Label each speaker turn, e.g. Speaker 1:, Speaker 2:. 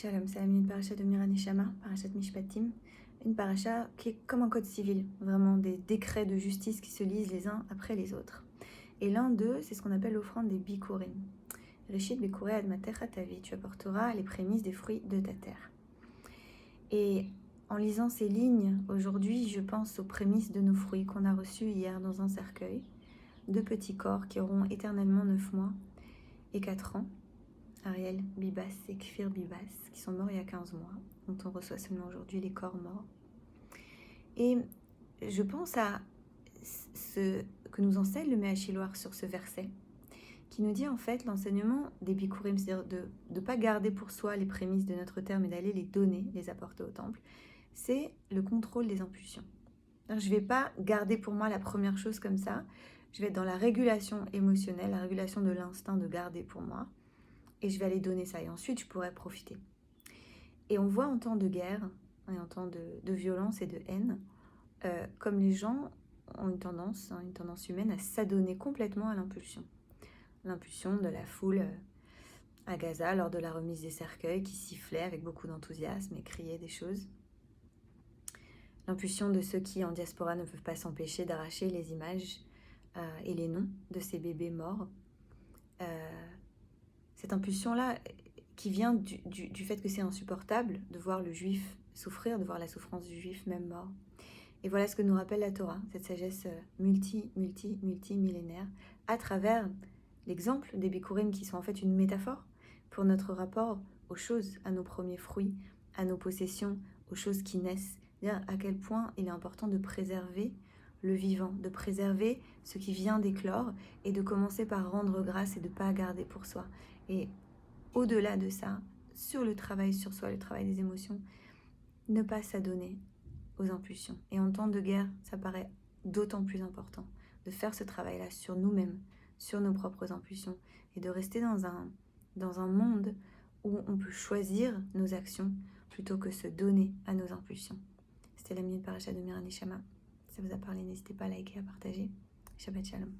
Speaker 1: Shalom, c'est une paracha de Mira Neshama, parachat Mishpatim, une paracha qui est comme un code civil, vraiment des décrets de justice qui se lisent les uns après les autres. Et l'un d'eux, c'est ce qu'on appelle l'offrande des bikurim. Rishit bikurei admatecha tavi, tu apporteras les prémices des fruits de ta terre. Et en lisant ces lignes, aujourd'hui, je pense aux prémices de nos fruits qu'on a reçus hier dans un cercueil, 2 petits corps qui auront éternellement 9 mois et 4 ans. Ariel Bibas et Kfir Bibas, qui sont morts il y a 15 mois, dont on reçoit seulement aujourd'hui les corps morts. Et je pense à ce que nous enseigne le Méhachiloar sur ce verset, qui nous dit en fait l'enseignement des Bikurim, c'est-à-dire de ne pas garder pour soi les prémices de notre terre, mais d'aller les donner, les apporter au temple, c'est le contrôle des impulsions. Alors, je ne vais pas garder pour moi la première chose comme ça, je vais être dans la régulation émotionnelle, la régulation de l'instinct de garder pour moi, et je vais aller donner ça, et ensuite je pourrai profiter. Et on voit en temps de guerre, et en temps de violence et de haine, comme les gens ont une tendance humaine à s'adonner complètement à l'impulsion. L'impulsion de la foule à Gaza lors de la remise des cercueils qui sifflait avec beaucoup d'enthousiasme et criait des choses. L'impulsion de ceux qui en diaspora ne peuvent pas s'empêcher d'arracher les images et les noms de ces bébés morts. Cette impulsion-là qui vient du fait que c'est insupportable de voir le juif souffrir, de voir la souffrance du juif même mort. Et voilà ce que nous rappelle la Torah, cette sagesse multimillénaire, à travers l'exemple des Bikurim qui sont en fait une métaphore pour notre rapport aux choses, à nos premiers fruits, à nos possessions, aux choses qui naissent. C'est-à-dire à quel point il est important de préserver le vivant, de préserver ce qui vient d'éclore et de commencer par rendre grâce et de ne pas garder pour soi. Et au-delà de ça, sur le travail sur soi, le travail des émotions, ne pas s'adonner aux impulsions. Et en temps de guerre, ça paraît d'autant plus important de faire ce travail-là sur nous-mêmes, sur nos propres impulsions, et de rester dans un monde où on peut choisir nos actions plutôt que se donner à nos impulsions. C'était la minute paracha de Mira Neshama. Si ça vous a parlé, n'hésitez pas à liker, à partager. Shabbat Shalom.